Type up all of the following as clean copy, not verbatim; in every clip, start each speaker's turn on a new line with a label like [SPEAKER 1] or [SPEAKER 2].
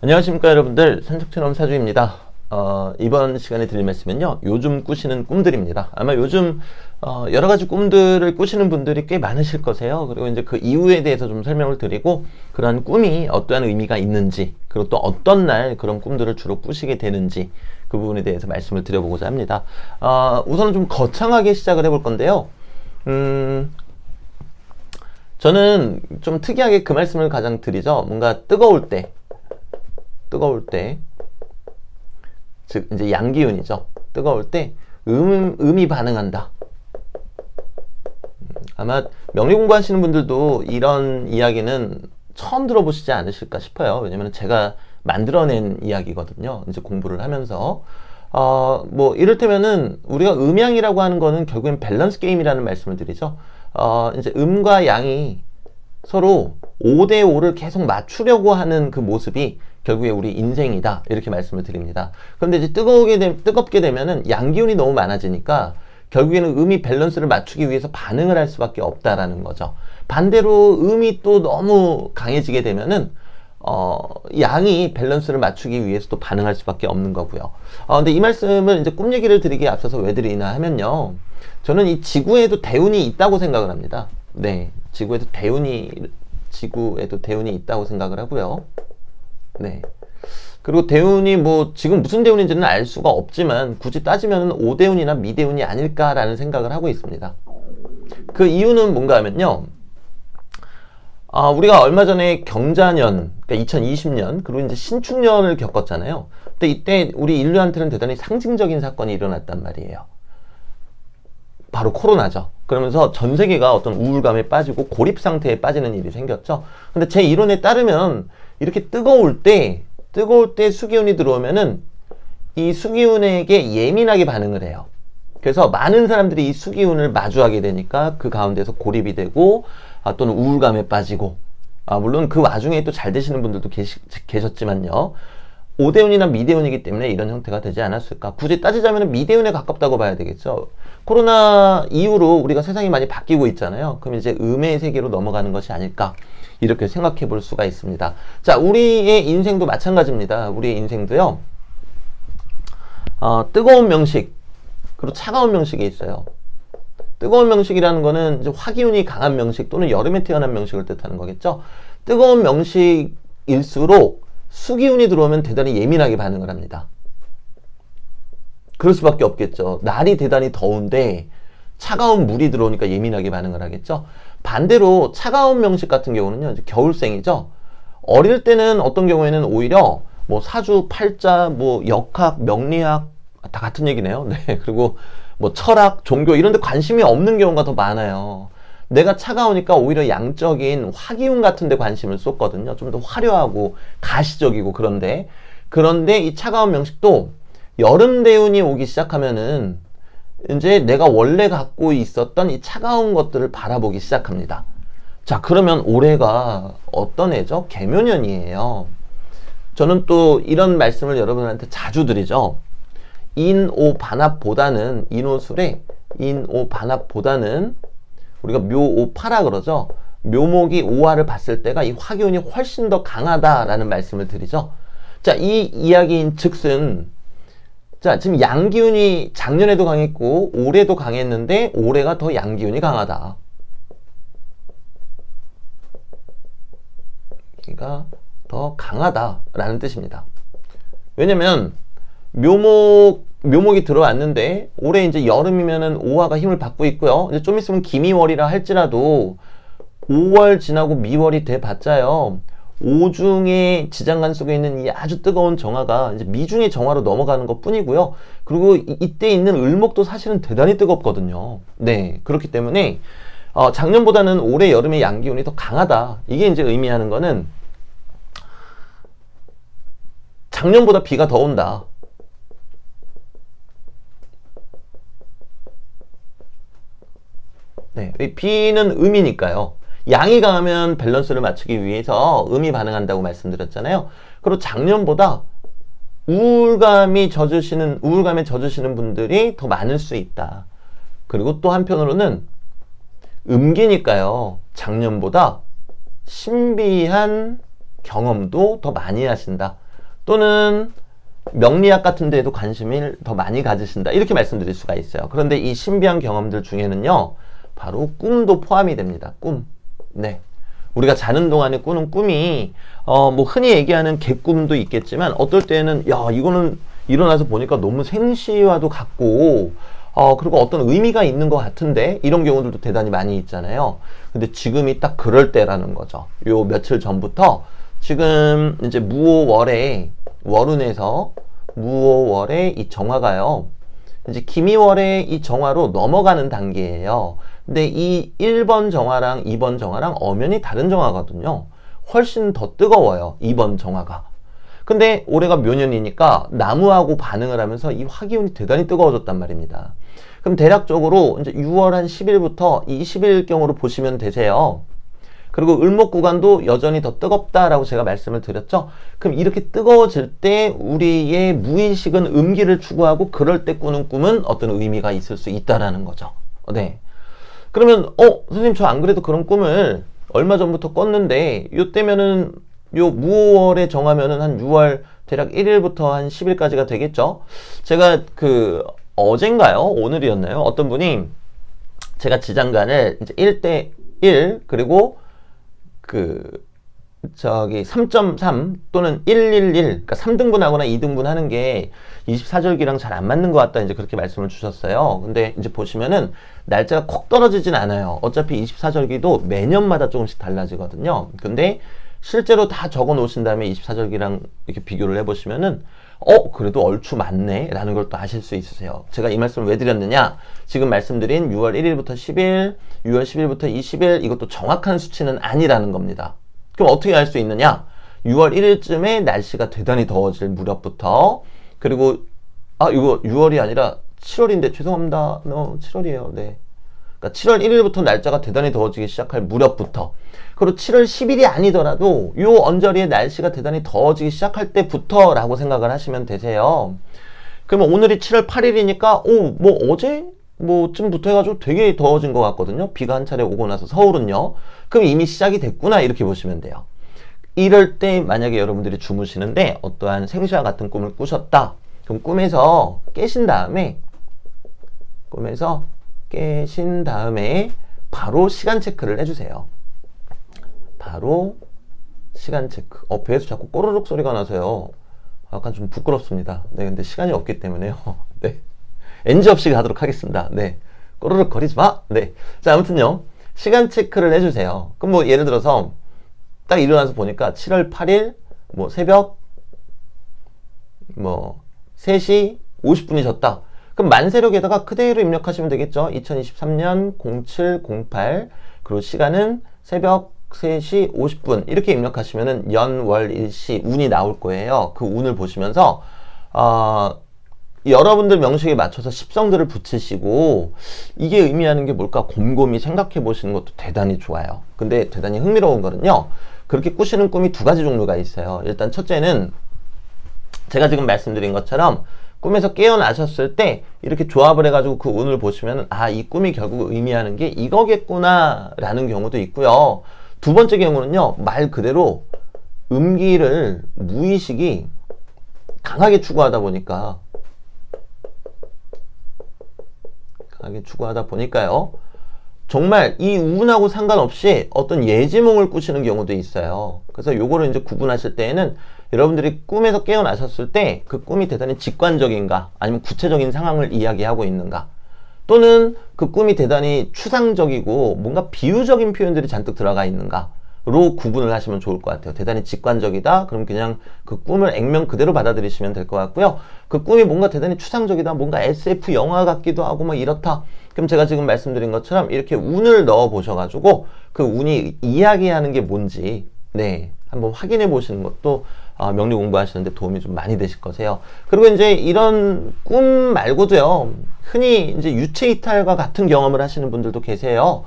[SPEAKER 1] 안녕하십니까 여러분들, 산책처럼 사주입니다. 이번 시간에 드릴 말씀은요, 요즘 꾸시는 꿈들입니다. 아마 요즘 여러가지 꿈들을 꾸시는 분들이 꽤 많으실 거세요. 그리고 이제 그 이유에 대해서 좀 설명을 드리고, 그러한 꿈이 어떠한 의미가 있는지, 그리고 또 어떤 날 그런 꿈들을 주로 꾸시게 되는지, 그 부분에 대해서 말씀을 드려보고자 합니다. 우선은 좀 거창하게 시작을 해볼 건데요. 저는 좀 특이하게 그 말씀을 가장 드리죠. 뭔가 뜨거울 때, 즉 이제 양기운이죠. 뜨거울 때 음이 반응한다. 아마 명리 공부하시는 분들도 이런 이야기는 처음 들어보시지 않으실까 싶어요. 왜냐면 제가 만들어낸 이야기거든요. 이제 공부를 하면서 뭐 이를테면은 우리가 음양이라고 하는 거는 결국엔 밸런스 게임이라는 말씀을 드리죠. 이제 음과 양이 서로 5대5를 계속 맞추려고 하는 그 모습이 결국에 우리 인생이다, 이렇게 말씀을 드립니다. 그런데 이제 뜨겁게 되면은 양기운이 너무 많아지니까 결국에는 음이 밸런스를 맞추기 위해서 반응을 할 수밖에 없다라는 거죠. 반대로 음이 또 너무 강해지게 되면은 양이 밸런스를 맞추기 위해서 또 반응할 수밖에 없는 거고요. 근데 이 말씀을 이제 꿈 얘기를 드리기에 앞서서 왜 드리나 하면요, 저는 이 지구에도 대운이 있다고 생각을 합니다. 네, 지구에도 대운이 있다고 생각을 하고요. 네. 그리고 대운이 뭐 지금 무슨 대운인지는 알 수가 없지만 굳이 따지면 오대운이나 미대운이 아닐까라는 생각을 하고 있습니다. 그 이유는 뭔가 하면요, 우리가 얼마 전에 경자년, 그러니까 2020년, 그리고 이제 신축년을 겪었잖아요. 근데 이때 우리 인류한테는 대단히 상징적인 사건이 일어났단 말이에요. 바로 코로나죠. 그러면서 전 세계가 어떤 우울감에 빠지고 고립 상태에 빠지는 일이 생겼죠. 근데 제 이론에 따르면 이렇게 뜨거울 때 수기운이 들어오면은 이 수기운에게 예민하게 반응을 해요. 그래서 많은 사람들이 이 수기운을 마주하게 되니까 그 가운데서 고립이 되고 또는 우울감에 빠지고, 물론 그 와중에 또 잘 되시는 분들도 계셨지만요. 오대운이나 미대운이기 때문에 이런 형태가 되지 않았을까. 굳이 따지자면 미대운에 가깝다고 봐야 되겠죠. 코로나 이후로 우리가 세상이 많이 바뀌고 있잖아요. 그럼 이제 음의 세계로 넘어가는 것이 아닐까, 이렇게 생각해 볼 수가 있습니다. 자, 우리의 인생도 마찬가지입니다. 우리의 인생도요, 뜨거운 명식, 그리고 차가운 명식이 있어요. 뜨거운 명식이라는 거는 이제 화기운이 강한 명식 또는 여름에 태어난 명식을 뜻하는 거겠죠. 뜨거운 명식일수록 수기운이 들어오면 대단히 예민하게 반응을 합니다. 그럴 수밖에 없겠죠. 날이 대단히 더운데 차가운 물이 들어오니까 예민하게 반응을 하겠죠. 반대로 차가운 명식 같은 경우는요, 이제 겨울생이죠. 어릴 때는 어떤 경우에는 오히려 뭐 사주, 팔자, 뭐 역학, 명리학 다 같은 얘기네요. 네. 그리고 뭐 철학, 종교 이런 데 관심이 없는 경우가 더 많아요. 내가 차가우니까 오히려 양적인 화기운 같은 데 관심을 쏟거든요. 좀 더 화려하고 가시적이고. 그런데 이 차가운 명식도 여름 대운이 오기 시작하면은 이제 내가 원래 갖고 있었던 이 차가운 것들을 바라보기 시작합니다. 자, 그러면 올해가 어떤 해죠? 개묘년이에요. 저는 또 이런 말씀을 여러분한테 자주 드리죠. 인오반합보다는 우리가 묘오파라 그러죠. 묘목이 오화를 봤을 때가 이 화기운이 훨씬 더 강하다라는 말씀을 드리죠. 자, 이 이야기인 즉슨, 자, 지금 양기운이 작년에도 강했고 올해도 강했는데 올해가 더 양기운이 강하다. 여기가 더 강하다라는 뜻입니다. 왜냐면 묘목이 들어왔는데 올해 이제 여름이면은 오화가 힘을 받고 있고요. 이제 좀 있으면 기미월이라 할지라도 5월 지나고 미월이 돼 봤자요, 오중의 지장간 속에 있는 이 아주 뜨거운 정화가 이제 미중의 정화로 넘어가는 것 뿐이고요. 그리고 이때 있는 을목도 사실은 대단히 뜨겁거든요. 네, 그렇기 때문에 작년보다는 올해 여름의 양기운이 더 강하다. 이게 이제 의미하는 거는 작년보다 비가 더 온다. 네, 비는 음이니까요. 양이 강하면 밸런스를 맞추기 위해서 음이 반응한다고 말씀드렸잖아요. 그리고 작년보다 우울감에 젖으시는 분들이 더 많을 수 있다. 그리고 또 한편으로는 음기니까요, 작년보다 신비한 경험도 더 많이 하신다. 또는 명리학 같은 데에도 관심을 더 많이 가지신다. 이렇게 말씀드릴 수가 있어요. 그런데 이 신비한 경험들 중에는요, 바로 꿈도 포함이 됩니다. 꿈. 네. 우리가 자는 동안에 꾸는 꿈이, 뭐, 흔히 얘기하는 개꿈도 있겠지만, 어떨 때는, 야, 이거는 일어나서 보니까 너무 생시와도 같고, 그리고 어떤 의미가 있는 것 같은데, 이런 경우들도 대단히 많이 있잖아요. 근데 지금이 딱 그럴 때라는 거죠. 요 며칠 전부터, 지금 이제 무오월에, 월운에서 무오월에 이 정화가요, 이제 기미월의 이 정화로 넘어가는 단계예요. 근데 이 1번 정화랑 2번 정화랑 엄연히 다른 정화거든요. 훨씬 더 뜨거워요, 2번 정화가. 근데 올해가 묘년이니까 나무하고 반응을 하면서 이 화기운이 대단히 뜨거워졌단 말입니다. 그럼 대략적으로 이제 6월 한 10일부터 20일경으로 보시면 되세요. 그리고 을목 구간도 여전히 더 뜨겁다라고 제가 말씀을 드렸죠. 그럼 이렇게 뜨거워질 때 우리의 무의식은 음기를 추구하고 그럴 때 꾸는 꿈은 어떤 의미가 있을 수 있다라는 거죠. 네. 그러면 선생님 저 안 그래도 그런 꿈을 얼마 전부터 꿨는데 요때면은 요 무오월에 정하면은 한 6월 대략 1일부터 한 10일까지가 되겠죠. 제가 어젠가요? 오늘이었나요? 어떤 분이 제가 지장간을 이제 1대1 그리고 3.3 또는 111, 그러니까 3등분 하거나 2등분 하는 게 24절기랑 잘 안 맞는 것 같다, 이제 그렇게 말씀을 주셨어요. 근데 이제 보시면은 날짜가 콕 떨어지진 않아요. 어차피 24절기도 매년마다 조금씩 달라지거든요. 근데 실제로 다 적어 놓으신 다음에 24절기랑 이렇게 비교를 해보시면은 그래도 얼추 맞네 라는 걸 또 아실 수 있으세요. 제가 이 말씀을 왜 드렸느냐, 지금 말씀드린 6월 1일부터 10일, 6월 10일부터 20일, 이것도 정확한 수치는 아니라는 겁니다. 그럼 어떻게 알 수 있느냐, 6월 1일쯤에 날씨가 대단히 더워질 무렵부터, 그리고 이거 6월이 아니라 7월인데 죄송합니다. 7월이에요. 네. 그러니까 7월 1일부터 날짜가 대단히 더워지기 시작할 무렵부터, 그리고 7월 10일이 아니더라도 요 언저리에 날씨가 대단히 더워지기 시작할 때부터 라고 생각을 하시면 되세요. 그러면 오늘이 7월 8일이니까 뭐 어제 쯤부터 해가지고 되게 더워진 것 같거든요. 비가 한 차례 오고 나서 서울은요. 그럼 이미 시작이 됐구나, 이렇게 보시면 돼요. 이럴 때 만약에 여러분들이 주무시는데 어떠한 생시와 같은 꿈을 꾸셨다. 그럼 꿈에서 깨신 다음에 바로 시간 체크를 해주세요. 바로 시간 체크. 배에서 자꾸 꼬르륵 소리가 나서요, 약간 좀 부끄럽습니다. 네, 근데 시간이 없기 때문에요. 네, NG 없이 가도록 하겠습니다. 네, 꼬르륵 거리지 마. 네, 자, 아무튼요, 시간 체크를 해주세요. 그럼 뭐 예를 들어서 딱 일어나서 보니까 7월 8일 새벽 3시 50분이 졌다. 그럼 만세력에다가 그대로 입력하시면 되겠죠. 2023년 0708, 그리고 시간은 새벽 3시 50분 이렇게 입력하시면은 연월일시 운이 나올 거예요. 그 운을 보시면서 여러분들 명식에 맞춰서 십성들을 붙이시고, 이게 의미하는 게 뭘까 곰곰이 생각해 보시는 것도 대단히 좋아요. 근데 대단히 흥미로운 거는요, 그렇게 꾸시는 꿈이 두 가지 종류가 있어요. 일단 첫째는 제가 지금 말씀드린 것처럼 꿈에서 깨어나셨을 때 이렇게 조합을 해가지고 그 운을 보시면 이 꿈이 결국 의미하는 게 이거겠구나 라는 경우도 있고요. 두 번째 경우는요, 말 그대로 음기를 무의식이 강하게 추구하다 보니까요, 정말 이 운하고 상관없이 어떤 예지몽을 꾸시는 경우도 있어요. 그래서 요거를 이제 구분하실 때에는 여러분들이 꿈에서 깨어나셨을 때 그 꿈이 대단히 직관적인가, 아니면 구체적인 상황을 이야기하고 있는가, 또는 그 꿈이 대단히 추상적이고 뭔가 비유적인 표현들이 잔뜩 들어가 있는가로 구분을 하시면 좋을 것 같아요. 대단히 직관적이다, 그럼 그냥 그 꿈을 액면 그대로 받아들이시면 될 것 같고요. 그 꿈이 뭔가 대단히 추상적이다, 뭔가 SF 영화 같기도 하고 이렇다, 그럼 제가 지금 말씀드린 것처럼 이렇게 운을 넣어 보셔가지고 그 운이 이야기하는 게 뭔지 한번 확인해 보시는 것도 명리 공부하시는데 도움이 좀 많이 되실 거세요. 그리고 이제 이런 꿈 말고도요, 흔히 이제 유체 이탈과 같은 경험을 하시는 분들도 계세요.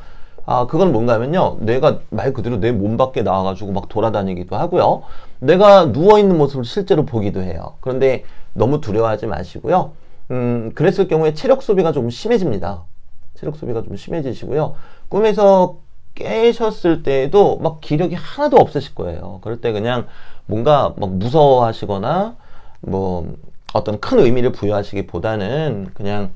[SPEAKER 1] 그건 뭔가 하면요, 내가 말 그대로 내 몸 밖에 나와가지고 막 돌아다니기도 하고요, 내가 누워있는 모습을 실제로 보기도 해요. 그런데 너무 두려워하지 마시고요. 그랬을 경우에 체력 소비가 좀 심해집니다. 체력 소비가 좀 심해지시고요. 꿈에서 깨셨을 때에도 막 기력이 하나도 없으실 거예요. 그럴 때 그냥 뭔가 막 무서워하시거나 뭐 어떤 큰 의미를 부여하시기보다는 그냥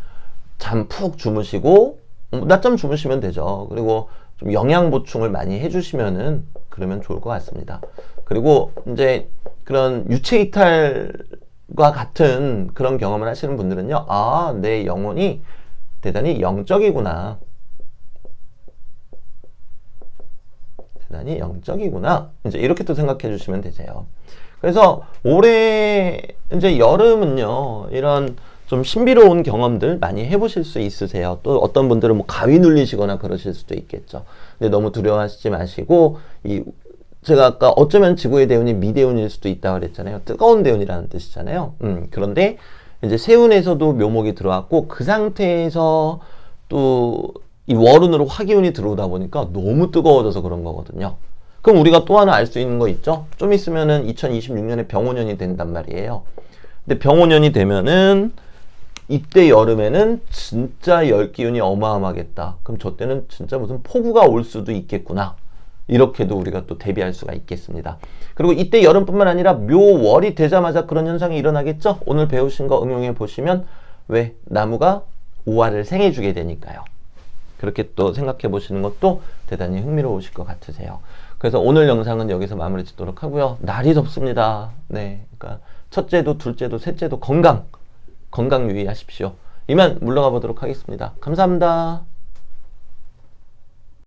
[SPEAKER 1] 잠 푹 주무시고 낮잠 주무시면 되죠. 그리고 좀 영양 보충을 많이 해주시면은 그러면 좋을 것 같습니다. 그리고 이제 그런 유체 이탈과 같은 그런 경험을 하시는 분들은요, 아, 내 영혼이 대단히 영적이구나. 대단히 영적이구나. 이제 이렇게 또 생각해 주시면 되세요. 그래서 올해 이제 여름은요, 이런 좀 신비로운 경험들 많이 해보실 수 있으세요. 또 어떤 분들은 뭐 가위 눌리시거나 그러실 수도 있겠죠. 근데 너무 두려워하시지 마시고, 제가 아까 어쩌면 지구의 대운이 미대운일 수도 있다고 그랬잖아요. 뜨거운 대운이라는 뜻이잖아요. 그런데 이제 세운에서도 묘목이 들어왔고, 그 상태에서 또 이 월운으로 화기운이 들어오다 보니까 너무 뜨거워져서 그런 거거든요. 그럼 우리가 또 하나 알 수 있는 거 있죠? 좀 있으면은 2026년에 병오년이 된단 말이에요. 근데 병오년이 되면은 이때 여름에는 진짜 열기운이 어마어마하겠다. 그럼 저 때는 진짜 무슨 폭우가 올 수도 있겠구나. 이렇게도 우리가 또 대비할 수가 있겠습니다. 그리고 이때 여름뿐만 아니라 묘월이 되자마자 그런 현상이 일어나겠죠? 오늘 배우신 거 응용해 보시면 왜? 나무가 오화를 생해주게 되니까요. 그렇게 또 생각해 보시는 것도 대단히 흥미로우실 것 같으세요. 그래서 오늘 영상은 여기서 마무리 짓도록 하고요. 날이 덥습니다. 네, 그러니까 첫째도 둘째도 셋째도 건강 유의하십시오. 이만 물러가 보도록 하겠습니다. 감사합니다.